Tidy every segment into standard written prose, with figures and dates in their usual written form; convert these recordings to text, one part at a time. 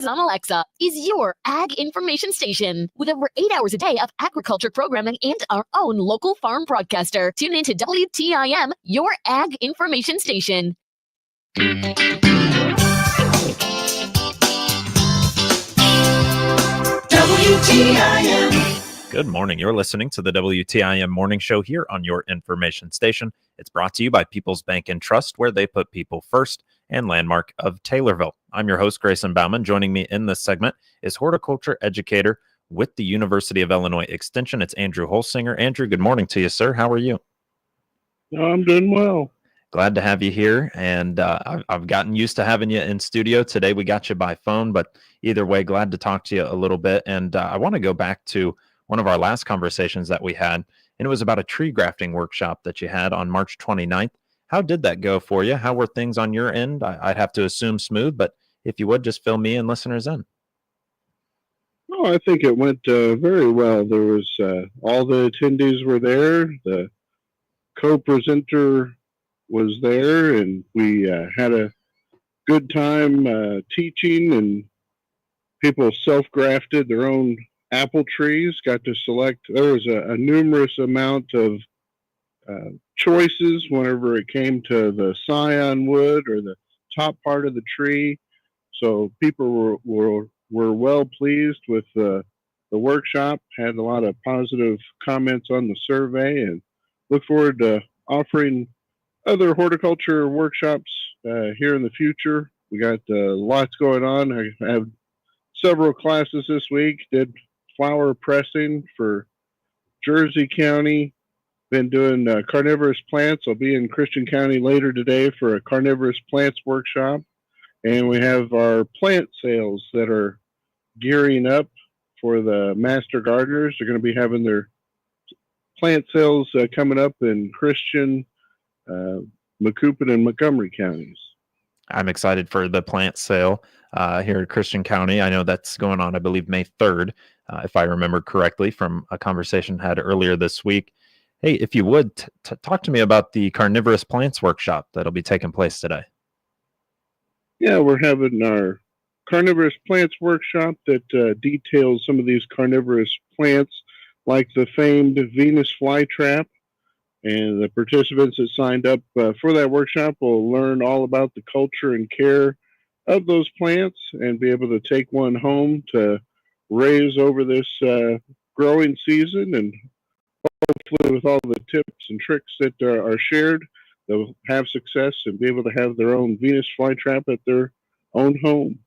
on Alexa is your Ag Information Station with over 8 hours a day of agriculture programming and our own local farm broadcaster. Tune into WTIM, your Ag Information Station. WTIM. Good morning. You're listening to the WTIM Morning Show here on your information station. It's brought to you by People's Bank and Trust, where they put people first, and Landmark of Taylorville. I'm your host, Grayson Bauman. Joining me in this segment is horticulture educator with the University of Illinois Extension. It's Andrew Holsinger. Andrew, good morning to you, sir. How are you? I'm doing well. Glad to have you here, and I've gotten used to having you in studio. Today we got you by phone, but either way, glad to talk to you a little bit. And I want to go back to one of our last conversations that we had, and it was about a tree grafting workshop that you had on March 29th. How did that go for you? How were things on your end? I'd have to assume smooth, but if you would, just fill me and listeners in. Oh, I think it went very well. There was all the attendees were there. The co-presenter was there, and we had a good time teaching, and people self-grafted their own apple trees, got to select. There was a numerous amount of choices whenever it came to the scion wood or the top part of the tree. So people were well pleased with the workshop, had a lot of positive comments on the survey, and look forward to offering other horticulture workshops here in the future. We got lots going on. I have several classes this week. Did flower pressing for Jersey County. Been doing carnivorous plants. I'll be in Christian County later today for a carnivorous plants workshop. And we have our plant sales that are gearing up for the master gardeners. They're going to be having their plant sales coming up in Christian, Macoupin, and Montgomery counties. I'm excited for the plant sale here in Christian County. I know that's going on, I believe, May 3rd, if I remember correctly from a conversation had earlier this week. Hey, if you would, talk to me about the carnivorous plants workshop that'll be taking place today. Yeah, we're having our carnivorous plants workshop that details some of these carnivorous plants, like the famed Venus flytrap. And the participants that signed up for that workshop will learn all about the culture and care of those plants and be able to take one home to raise over this growing season. And hopefully with all the tips and tricks that are shared, they'll have success and be able to have their own Venus flytrap at their own home.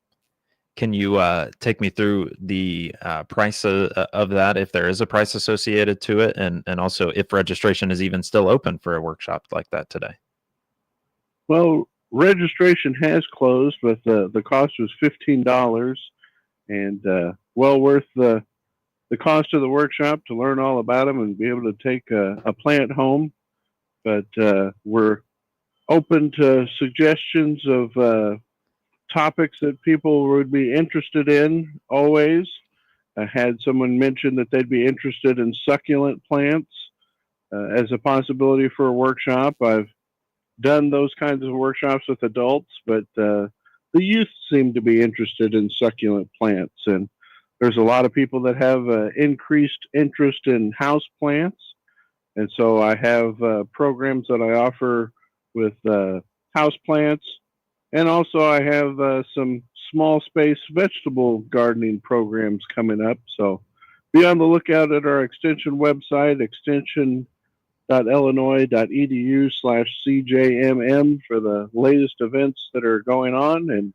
Can you take me through the price of that, if there is a price associated to it, and also if registration is even still open for a workshop like that today? Well, registration has closed, but the cost was $15, and well worth the cost of the workshop to learn all about them and be able to take a plant home. But we're open to suggestions of topics that people would be interested in always. I had someone mention that they'd be interested in succulent plants as a possibility for a workshop. I've done those kinds of workshops with adults, but the youth seem to be interested in succulent plants. And there's a lot of people that have increased interest in house plants. And so I have programs that I offer with house plants. And also I have some small space vegetable gardening programs coming up. So be on the lookout at our extension website, extension.illinois.edu/CJMM for the latest events that are going on. And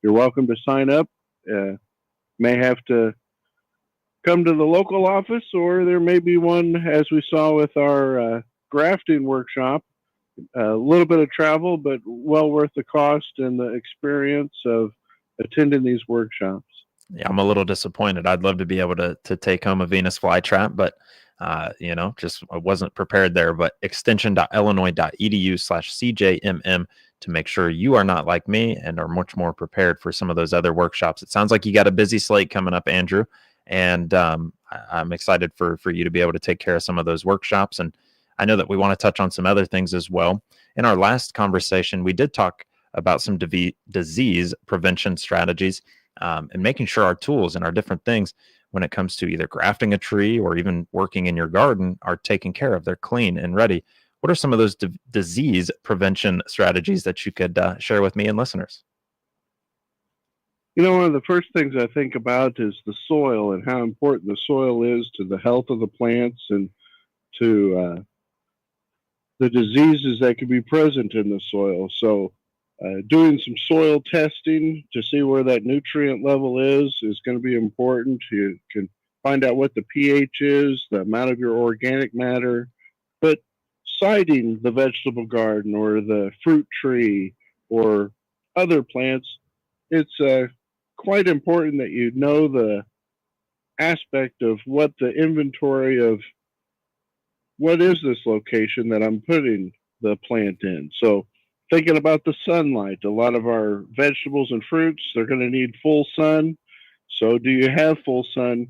you're welcome to sign up. May have to come to the local office, or there may be one, as we saw with our grafting workshop. A little bit of travel, but well worth the cost and the experience of attending these workshops. Yeah, I'm a little disappointed. I'd love to be able to take home a Venus flytrap, but just I wasn't prepared there. But extension.illinois.edu/CJMM to make sure you are not like me and are much more prepared for some of those other workshops. It sounds like you got a busy slate coming up, Andrew, and I'm excited for you to be able to take care of some of those workshops. And I know that we want to touch on some other things as well. In our last conversation, we did talk about some disease prevention strategies. and making sure our tools and our different things when it comes to either grafting a tree or even working in your garden are taken care of. They're clean and ready. What are some of those disease prevention strategies that you could share with me and listeners? One of the first things I think about is the soil and how important the soil is to the health of the plants and to the diseases that could be present in the soil. So doing some soil testing to see where that nutrient level is going to be important. You can find out what the pH is, the amount of your organic matter, but siding the vegetable garden or the fruit tree or other plants, it's quite important that you know the aspect of what the inventory of what is this location that I'm putting the plant in. So thinking about the sunlight, a lot of our vegetables and fruits, they're going to need full sun. So do you have full sun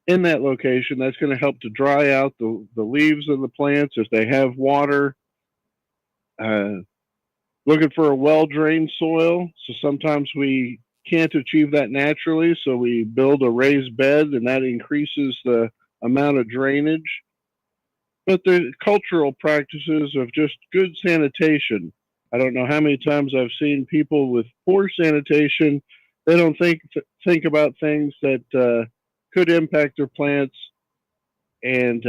in that location? That's going to help to dry out the leaves of the plants. If they have water, looking for a well-drained soil. So sometimes we can't achieve that naturally. So we build a raised bed and that increases the amount of drainage. But the cultural practices of just good sanitation. I don't know how many times I've seen people with poor sanitation. They don't think about things that could impact their plants and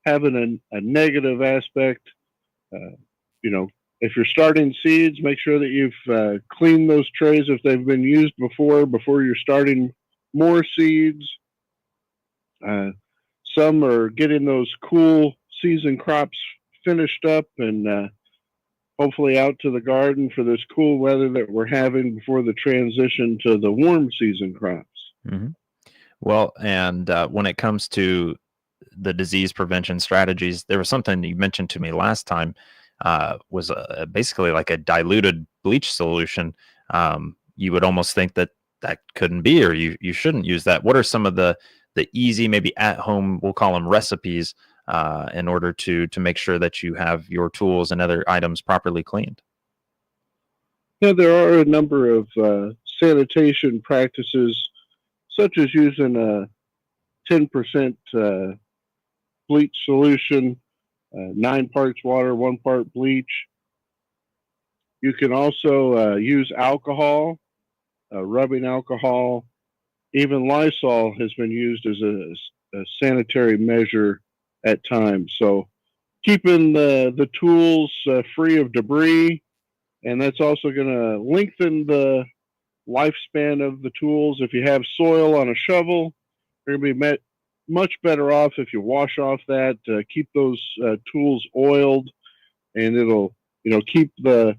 having a negative aspect. If you're starting seeds, make sure that you've cleaned those trays if they've been used before you're starting more seeds. Some are getting those cool season crops finished up and hopefully out to the garden for this cool weather that we're having before the transition to the warm season crops. Mm-hmm. Well, and when it comes to the disease prevention strategies, there was something you mentioned to me last time, was basically like a diluted bleach solution. You would almost think that couldn't be, or you shouldn't use that. What are some of the easy, maybe at home, we'll call them recipes, in order to make sure that you have your tools and other items properly cleaned? Yeah, there are a number of sanitation practices, such as using a 10% bleach solution, 9 parts water, 1 part bleach. You can also use alcohol, rubbing alcohol. Even Lysol has been used as a sanitary measure at times. So keeping the tools free of debris, and that's also going to lengthen the lifespan of the tools. If you have soil on a shovel, you're going to be much better off if you wash off that. Keep those tools oiled, and it'll keep the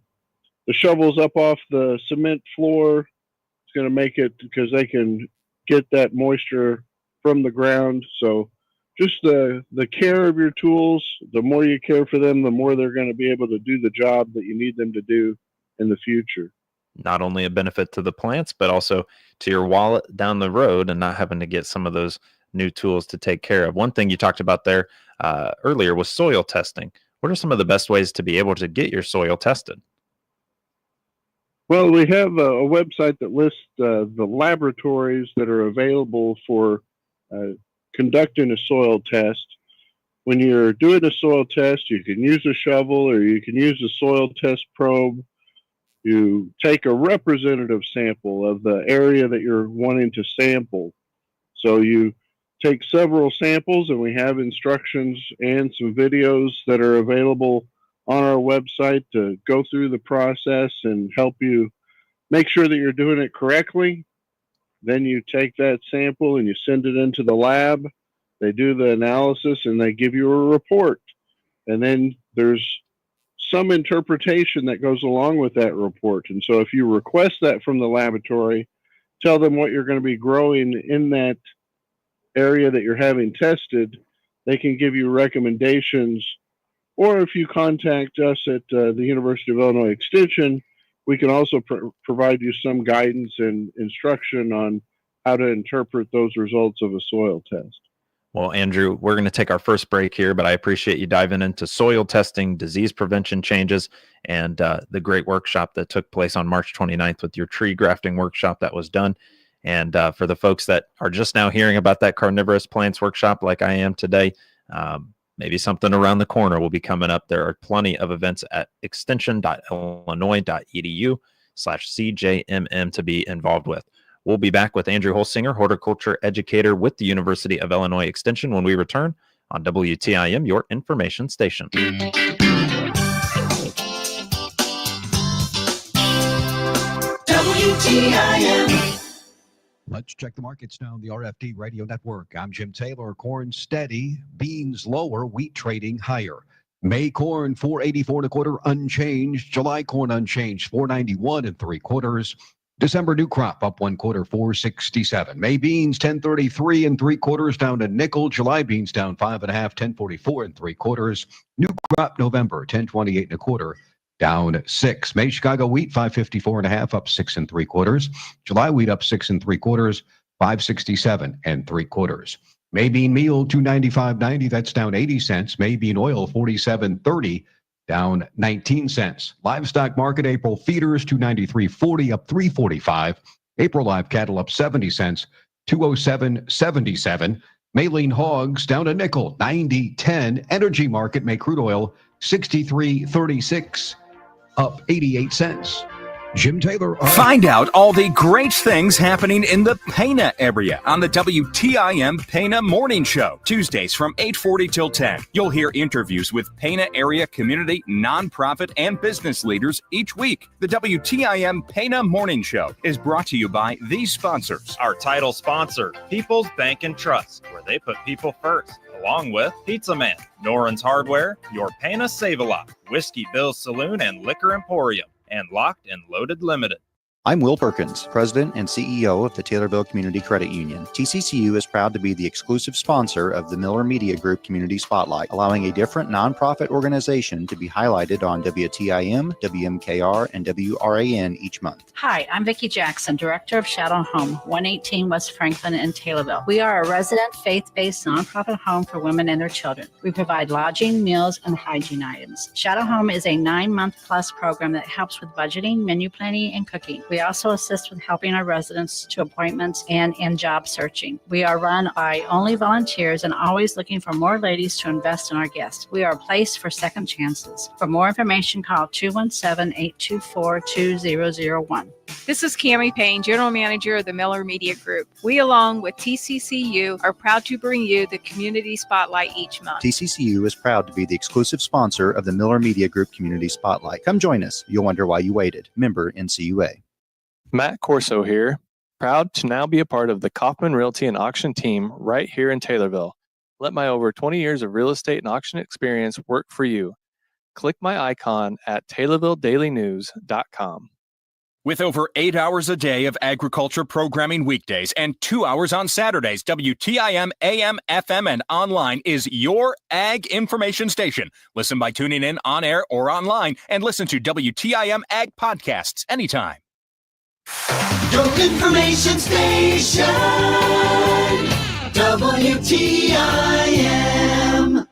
shovels up off the cement floor. It's going to make it because they can get that moisture from the ground. So just the care of your tools, the more you care for them, the more they're going to be able to do the job that you need them to do in the future. Not only a benefit to the plants, but also to your wallet down the road and not having to get some of those new tools to take care of. One thing you talked about there earlier was soil testing. What are some of the best ways to be able to get your soil tested? Well, we have a website that lists the laboratories that are available for conducting a soil test. When you're doing a soil test, you can use a shovel or you can use a soil test probe. You take a representative sample of the area that you're wanting to sample. So you take several samples, and we have instructions and some videos that are available on our website to go through the process and help you make sure that you're doing it correctly. Then you take that sample and you send it into the lab. They do the analysis and they give you a report. And then there's some interpretation that goes along with that report. And so if you request that from the laboratory, tell them what you're going to be growing in that area that you're having tested, they can give you recommendations. Or if you contact us at the University of Illinois Extension, we can also provide you some guidance and instruction on how to interpret those results of a soil test. Well, Andrew, we're going to take our first break here, but I appreciate you diving into soil testing, disease prevention changes, and the great workshop that took place on March 29th with your tree grafting workshop that was done. And for the folks that are just now hearing about that carnivorous plants workshop like I am today, maybe something around the corner will be coming up. There are plenty of events at extension.illinois.edu/CJMM to be involved with. We'll be back with Andrew Holsinger, horticulture educator with the University of Illinois Extension, when we return on WTIM, your information station. WTIM. Let's check the markets now on the RFD Radio Network. I'm Jim Taylor. Corn steady, beans lower, wheat trading higher. May corn 484 1/4 unchanged. July corn unchanged 491 3/4. December new crop up 1/4 467. May beans 1033 3/4 down a nickel. July beans down 5 1/2 1044 3/4. New crop November 1028 1/4 down 6. May Chicago wheat 554 1/2 up 6 3/4. July wheat up 6 3/4 567 3/4. May bean meal 295.90, that's down 80 cents. May bean oil 47.30, down 19 cents. Livestock market April feeders 293.40 up 3.45. April live cattle up 70 cents 207.77. May lean hogs down a nickel 90.10. Energy market May crude oil 63.36 up 88 cents. Jim Taylor. Find out all the great things happening in the Pana area on the WTIM Pana Morning Show, Tuesdays from 8:40 till 10. You'll hear interviews with Pana area community, nonprofit, and business leaders each week. The WTIM Pana Morning Show is brought to you by these sponsors. Our title sponsor, People's Bank and Trust, where they put people first, along with Pizza Man, Noren's Hardware, Your Pana Save-A-Lot, Whiskey Bill's Saloon and Liquor Emporium, and Locked and Loaded Limited. I'm Will Perkins, President and CEO of the Taylorville Community Credit Union. TCCU is proud to be the exclusive sponsor of the Miller Media Group Community Spotlight, allowing a different nonprofit organization to be highlighted on WTIM, WMKR, and WRAN each month. Hi, I'm Vicki Jackson, Director of Shadow Home, 118 West Franklin in Taylorville. We are a resident faith-based nonprofit home for women and their children. We provide lodging, meals, and hygiene items. Shadow Home is a 9-month-plus program that helps with budgeting, menu planning, and cooking. We also assist with helping our residents to appointments and in job searching. We are run by only volunteers and always looking for more ladies to invest in our guests. We are a place for second chances. For more information, call 217-824-2001. This is Cammie Payne, General Manager of the Miller Media Group. We, along with TCCU, are proud to bring you the Community Spotlight each month. TCCU is proud to be the exclusive sponsor of the Miller Media Group Community Spotlight. Come join us. You'll wonder why you waited. Member NCUA. Matt Corso here, proud to now be a part of the Kaufman Realty and Auction team right here in Taylorville. Let my over 20 years of real estate and auction experience work for you. Click my icon at TaylorvilleDailyNews.com. With over 8 hours a day of agriculture programming weekdays and 2 hours on Saturdays, WTIM AM, FM, and online is your ag information station. Listen by tuning in on air or online, and listen to WTIM Ag podcasts anytime. Your information station, WTIM.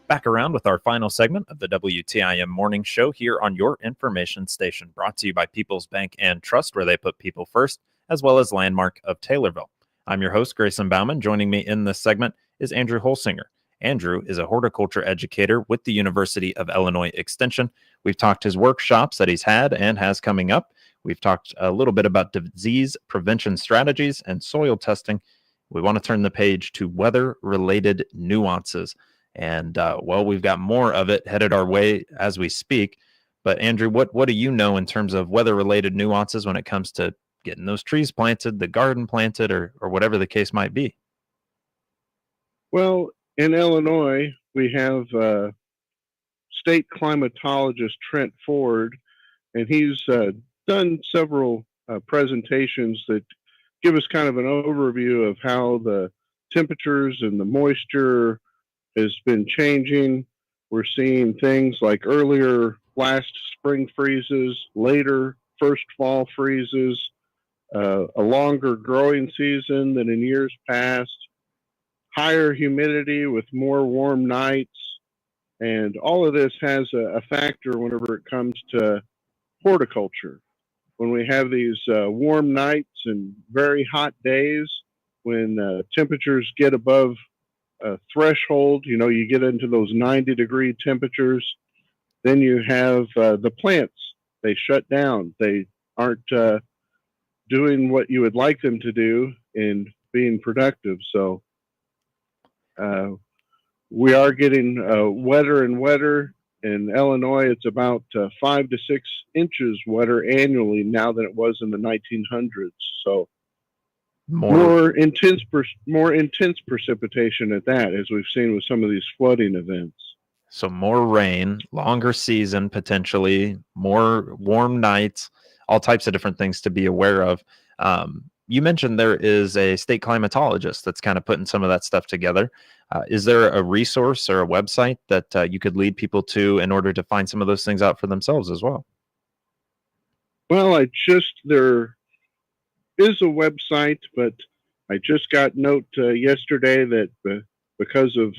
Back around with our final segment of the WTIM Morning Show here on your information station, brought to you by People's Bank and Trust, where they put people first, as well as Landmark of Taylorville. I'm your host, Grayson Bauman. Joining me in this segment is Andrew Holsinger. Andrew is a horticulture educator with the University of Illinois Extension. We've talked his workshops that he's had and has coming up. We've talked a little bit about disease prevention strategies and soil testing. We want to turn the page to weather-related nuances. And, we've got more of it headed our way as we speak. But, Andrew, what do you know in terms of weather-related nuances when it comes to getting those trees planted, the garden planted, or whatever the case might be? Well, in Illinois, we have state climatologist Trent Ford, and he's done several presentations that give us kind of an overview of how the temperatures and the moisture has been changing. We're seeing things like earlier last spring freezes, later first fall freezes, a longer growing season than in years past, higher humidity with more warm nights, and all of this has a factor whenever it comes to horticulture. when we have these warm nights and very hot days, when temperatures get above a threshold, you get into those 90-degree temperatures, then you have the plants. They shut down. They aren't doing what you would like them to do in being productive. So we are getting wetter and wetter. In Illinois, it's about 5 to 6 inches wetter annually now than it was in the 1900s. So more intense precipitation at that, as we've seen with some of these flooding events. So more rain, longer season, potentially more warm nights, all types of different things to be aware of. You mentioned there is a state climatologist that's kind of putting some of that stuff together. Is there a resource or a website that you could lead people to in order to find some of those things out for themselves as well? Well, there is a website, but I just got note yesterday that because of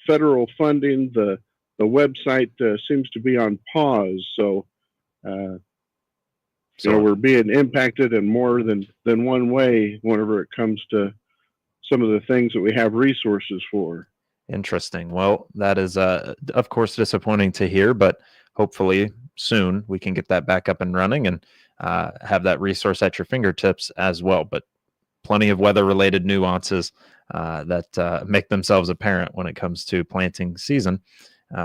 federal funding, the website seems to be on pause. So, we're being impacted in more than one way whenever it comes to some of the things that we have resources for. Interesting. Well, that is, of course, disappointing to hear, but hopefully soon we can get that back up and running and have that resource at your fingertips as well. But plenty of weather-related nuances that make themselves apparent when it comes to planting season,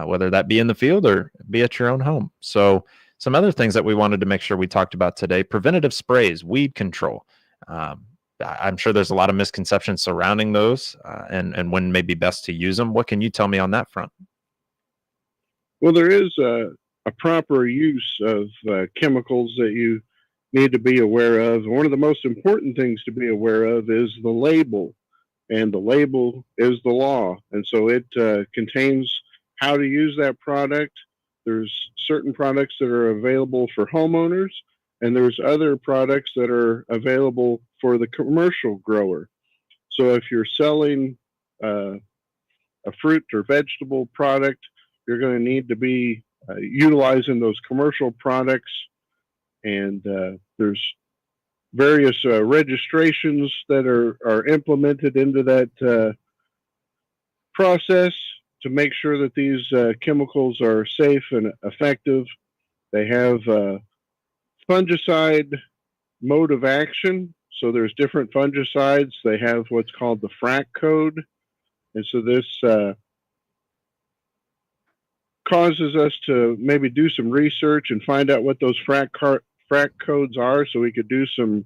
whether that be in the field or be at your own home. So some other things that we wanted to make sure we talked about today: preventative sprays, weed control. I'm sure there's a lot of misconceptions surrounding those and when may be best to use them. What can you tell me on that front? Well, there is a proper use of chemicals that you need to be aware of. One of the most important things to be aware of is the label, and the label is the law. And so it contains how to use that product. There's certain products that are available for homeowners, and there's other products that are available for the commercial grower. So if you're selling a fruit or vegetable product, you're going to need to be utilizing those commercial products. And there's various registrations that are implemented into that process to make sure that these chemicals are safe and effective. They have fungicide mode of action. So there's different fungicides. They have what's called the FRAC code. And so this causes us to maybe do some research and find out what those FRAC codes are, so we could do some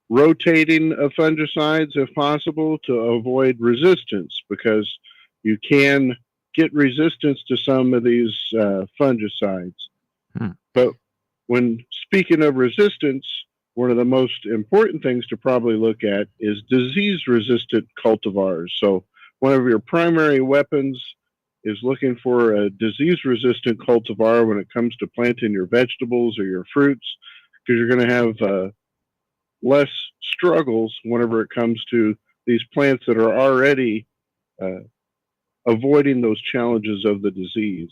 rotating of fungicides if possible to avoid resistance, because you can get resistance to some of these fungicides. But when speaking of resistance, one of the most important things to probably look at is disease-resistant cultivars. So one of your primary weapons is looking for a disease-resistant cultivar when it comes to planting your vegetables or your fruits, because you're going to have less struggles whenever it comes to these plants that are already avoiding those challenges of the disease.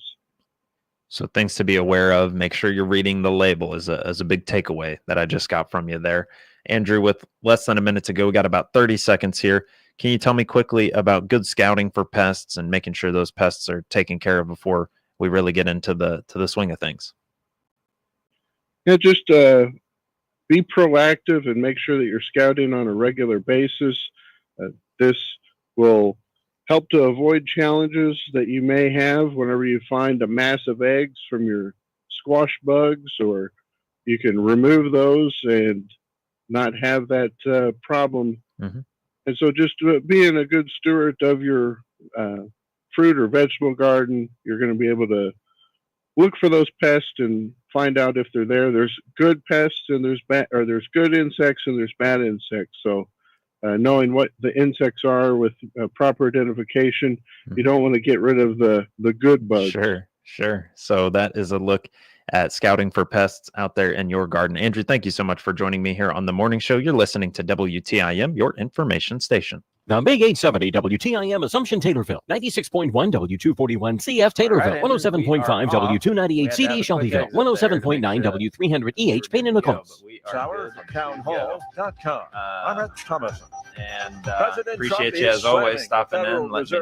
So things to be aware of. Make sure you're reading the label is a big takeaway that I just got from you there. Andrew, with less than a minute to go, we got about 30 seconds here. Can you tell me quickly about good scouting for pests and making sure those pests are taken care of before we really get into the swing of things? Yeah, just be proactive and make sure that you're scouting on a regular basis. This will help to avoid challenges that you may have whenever you find a mass of eggs from your squash bugs, or you can remove those and not have that problem. Mm-hmm. And so just being a good steward of your fruit or vegetable garden, you're going to be able to look for those pests and find out if they're there. There's good pests and there's good insects and there's bad insects. So knowing what the insects are with proper identification, you don't want to get rid of the good bugs. Sure. So that is a look at scouting for pests out there in your garden. Andrew, thank you so much for joining me here on the morning show. You're listening to WTIM, your information station. The Big 870 WTIM Assumption Taylorville, 96.1 W241 CF Taylorville, 107.5 W298 CD Shelbyville, 107.9 W300 EH Payne and Nichols. Townhall.com. I'm Rich Thomason. And appreciate you as always stopping in. Let me